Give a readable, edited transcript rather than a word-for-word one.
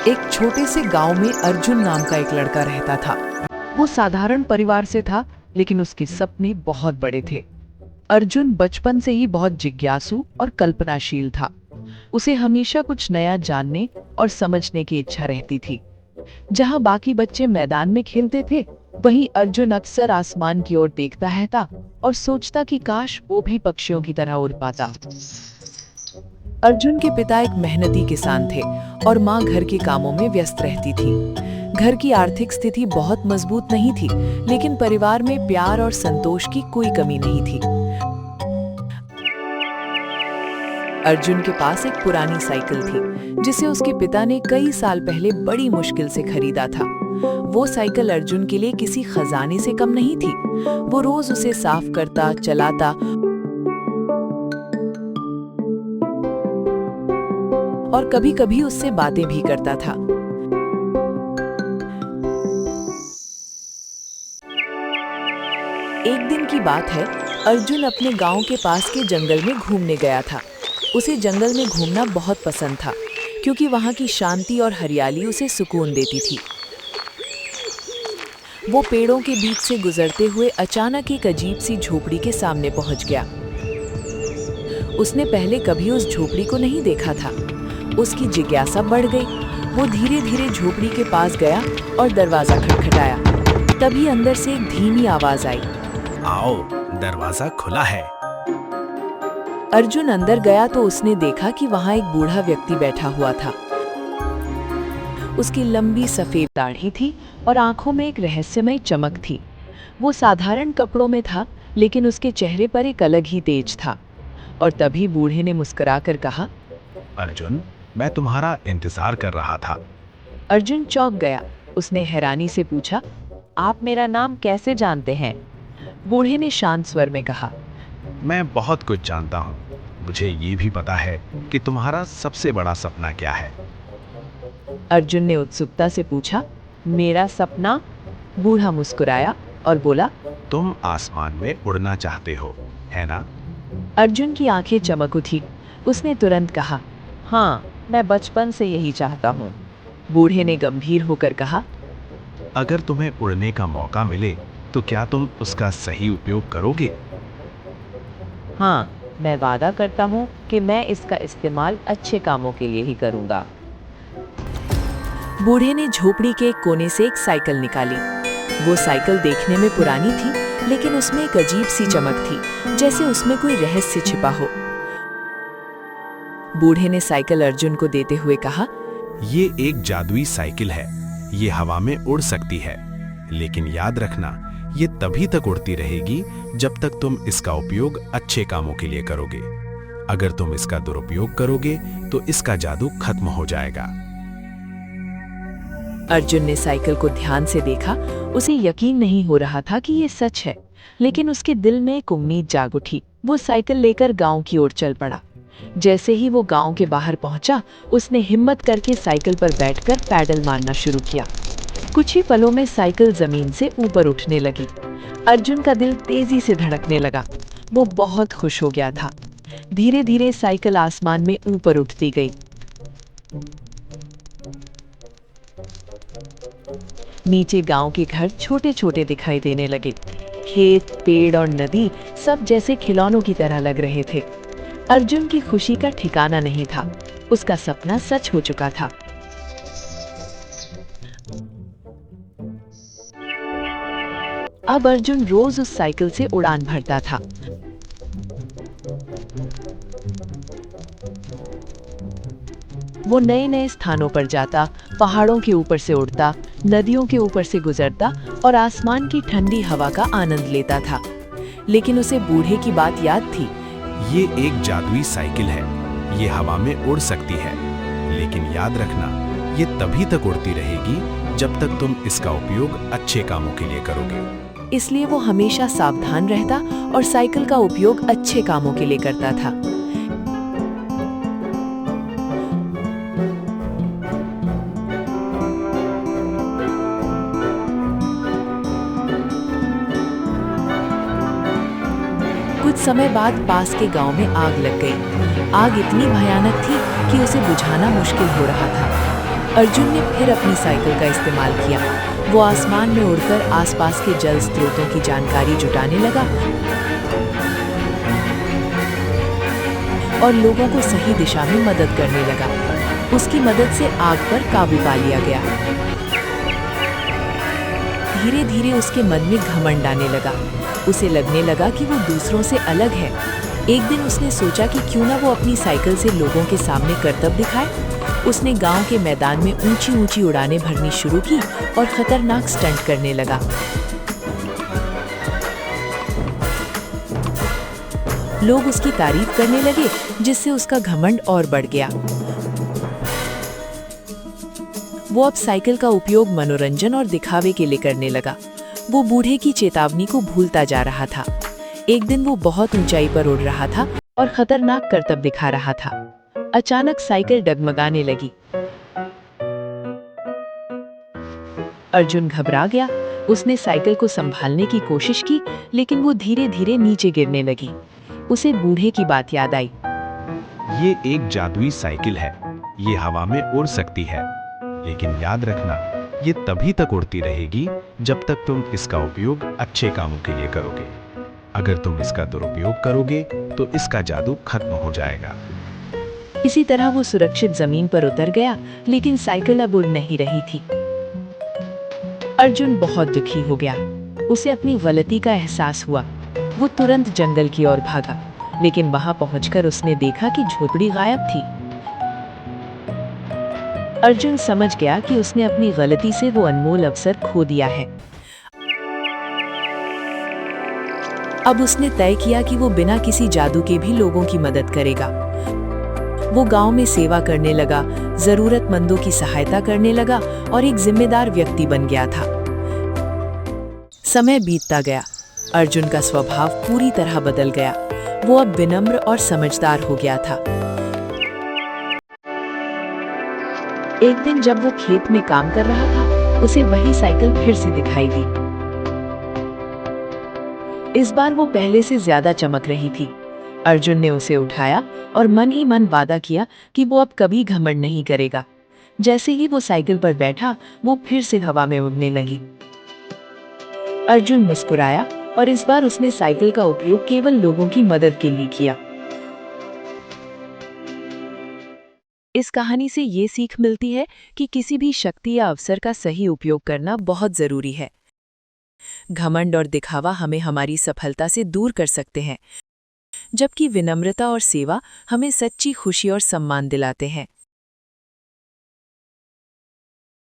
एक छोटे से गांव में अर्जुन नाम का एक लड़का रहता था। वो साधारण परिवार से था, लेकिन उसके सपने बहुत बड़े थे। अर्जुन बचपन से ही बहुत जिज्ञासु और कल्पनाशील था। उसे हमेशा कुछ नया जानने और समझने की इच्छा रहती थी। जहां बाकी बच्चे मैदान में खेलते थे, वहीं अर्जुन अक्सर आसमान की ओर देखता रहता और सोचता कि काश वो भी पक्षियों की तरह उड़ पाता। अर्जुन के पिता एक मेहनती किसान थे और माँ घर के कामों में व्यस्त रहती थी। घर की आर्थिक स्थिति बहुत मजबूत नहीं थी, लेकिन परिवार में प्यार और संतोष की कोई कमी नहीं थी। अर्जुन के पास एक पुरानी साइकिल थी, जिसे उसके पिता ने कई साल पहले बड़ी मुश्किल से खरीदा था। वो साइकिल अर्जुन के लिए किसी खजाने से कम नहीं थी। वो रोज उसे साफ करता, चलाता और कभी-कभी उससे बातें भी करता था। एक दिन की बात है, अर्जुन अपने गांव के पास के जंगल में घूमने गया था। उसे जंगल में घूमना बहुत पसंद था, क्योंकि वहां की शांति और हरियाली उसे सुकून देती थी। वो पेड़ों के बीच से गुजरते हुए अचानक एक अजीब सी झोपड़ी के सामने पहुंच गया। उसने पहले कभी उस झोपड़ी को नहीं देखा था। उसकी जिज्ञासा बढ़ गई। वो धीरे-धीरे झोपड़ी के पास गया और दरवाजा खटखटाया। तभी अंदर से एक धीमी आवाज आई, आओ, दरवाजा खुला है। अर्जुन अंदर गया तो उसने देखा कि वहां एक बूढ़ा व्यक्ति बैठा हुआ था। उसकी लंबी सफेद दाढ़ी थी और आंखों में एक रहस्यमय चमक थी। वो साधारण कपड़ों में था, लेकिन उसके चेहरे पर एक अलग ही तेज था। और तभी बूढ़े ने मुस्कुराकर कहा, अर्जुन, मैं तुम्हारा इंतजार कर रहा था। अर्जुन चौंक गया। उसने हैरानी से पूछा, आप मेरा नाम कैसे जानते हैं? बूढ़े ने शांत स्वर में कहा, मैं बहुत कुछ जानता हूँ। मुझे ये भी पता है कि तुम्हारा सबसे बड़ा सपना क्या है। अर्जुन ने उत्सुकता से पूछा, मेरा सपना? बूढ़ा मुस्कुराया और बोला, तुम आसमान में उड़ना चाहते हो, है ना? अर्जुन की आंखें चमक उठी। उसने तुरंत कहा, हाँ, मैं बचपन से यही चाहता हूँ। बूढ़े ने गंभीर होकर कहा, अगर तुम्हें उड़ने का मौका मिले तो क्या तुम उसका सही उपयोग करोगे? हाँ, मैं वादा करता हूँ कि मैं इसका इस्तेमाल अच्छे कामों के लिए ही करूँगा। बूढ़े ने झोपड़ी के एक कोने से एक साइकिल निकाली। वो साइकिल देखने में पुरानी थी, लेकिन उसमें एक अजीब सी चमक थी, जैसे उसमें कोई रहस्य छिपा हो। बूढ़े ने साइकिल अर्जुन को देते हुए कहा, ये एक जादुई साइकिल है। ये हवा में उड़ सकती है, लेकिन याद रखना, ये तभी तक उड़ती रहेगी जब तक तुम इसका उपयोग अच्छे कामों के लिए करोगे। अगर तुम इसका दुरुपयोग करोगे तो इसका जादू खत्म हो जाएगा। अर्जुन ने साइकिल को ध्यान से देखा। उसे यकीन नहीं हो रहा था कि ये सच है, लेकिन उसके दिल में एक उम्मीद जाग उठी। वो साइकिल लेकर गांव की ओर चल पड़ा। जैसे ही वो गांव के बाहर पहुंचा, उसने हिम्मत करके साइकिल पर बैठकर पैडल मारना शुरू किया। कुछ ही पलों में साइकिल जमीन से ऊपर उठने लगी। अर्जुन का दिल तेजी से धड़कने लगा। वो बहुत खुश हो गया था। धीरे धीरे साइकिल आसमान में ऊपर उठती गई। नीचे गांव के घर छोटे छोटे दिखाई देने लगे। खेत, पेड़ और नदी सब जैसे खिलौनों की तरह लग रहे थे। अर्जुन की खुशी का ठिकाना नहीं था। उसका सपना सच हो चुका था। अब अर्जुन रोज उस साइकिल से उड़ान भरता था। वो नए नए स्थानों पर जाता, पहाड़ों के ऊपर से उड़ता, नदियों के ऊपर से गुजरता और आसमान की ठंडी हवा का आनंद लेता था। लेकिन उसे बूढ़े की बात याद थी। ये एक जादुई साइकिल है। ये हवा में उड़ सकती है, लेकिन याद रखना, ये तभी तक उड़ती रहेगी जब तक तुम इसका उपयोग अच्छे कामों के लिए करोगे। इसलिए वो हमेशा सावधान रहता और साइकिल का उपयोग अच्छे कामों के लिए करता था। कुछ समय बाद पास के गांव में आग लग गई। आग इतनी भयानक थी कि उसे बुझाना मुश्किल हो रहा था। अर्जुन ने फिर अपनी साइकिल का इस्तेमाल किया। वो आसमान में उड़कर आसपास के जल स्रोतों की जानकारी जुटाने लगा और लोगों को सही दिशा में मदद करने लगा। उसकी मदद से आग पर काबू पा लिया गया। धीरे धीरे उसके मन में घमंड आने लगा। उसे लगने लगा कि वो दूसरों से अलग है। एक दिन उसने सोचा कि क्यों ना वो अपनी साइकिल से लोगों के सामने करतब दिखाए। उसने गांव के मैदान में ऊंची ऊंची उड़ानें भरनी शुरू की और खतरनाक स्टंट करने लगा। लोग उसकी तारीफ करने लगे, जिससे उसका घमंड और बढ़ गया। वो अब साइकिल का उपयोग मनोरंजन और दिखावे के लिए करने लगा। वो बूढ़े की चेतावनी को भूलता जा रहा था। एक दिन वो बहुत ऊंचाई पर उड़ रहा था और खतरनाक करतब दिखा रहा था। अचानक साइकिल डगमगाने लगी। अर्जुन घबरा गया। उसने साइकिल को संभालने की कोशिश की, लेकिन वो धीरे धीरे नीचे गिरने लगी। उसे बूढ़े की बात याद आई। ये एक जादुई साइकिल है। ये हवा में उड़ सकती है, लेकिन याद रखना, ये तभी तक उड़ती रहेगी जब तक तुम इसका उपयोग अच्छे कामों के लिए करोगे। अगर तुम इसका दुरुपयोग करोगे तो इसका जादू खत्म हो जाएगा। इसी तरह वो सुरक्षित जमीन पर उतर गया, लेकिन साइकिल अब उड़ नहीं रही थी। अर्जुन बहुत दुखी हो गया। उसे अपनी गलती का एहसास हुआ। वो तुरंत जंगल की ओर भागा, लेकिन वहां पहुंचकर उसने देखा कि झोपड़ी गायब थी। अर्जुन समझ गया कि उसने अपनी गलती से वो अनमोल अवसर खो दिया है। अब उसने तय किया कि वो बिना किसी जादू के भी लोगों की मदद करेगा। वो गांव में सेवा करने लगा, जरूरतमंदों की सहायता करने लगा और एक जिम्मेदार व्यक्ति बन गया था। समय बीतता गया। अर्जुन का स्वभाव पूरी तरह बदल गया। वो अब विनम्र और समझदार हो गया था। एक दिन जब वो खेत में काम कर रहा था, उसे वही साइकिल फिर से दिखाई दी। इस बार वो पहले से ज्यादा चमक रही थी। अर्जुन ने उसे उठाया और मन ही मन वादा किया कि वो अब कभी घमंड नहीं करेगा। जैसे ही वो साइकिल पर बैठा, वो फिर से हवा में उड़ने लगी। अर्जुन मुस्कुराया और इस बार उसने साइकिल का उपयोग केवल लोगों की मदद के लिए किया। इस कहानी से ये सीख मिलती है कि किसी भी शक्ति या अवसर का सही उपयोग करना बहुत जरूरी है। घमंड और दिखावा हमें हमारी सफलता से दूर कर सकते हैं, जबकि विनम्रता और सेवा हमें सच्ची खुशी और सम्मान दिलाते हैं।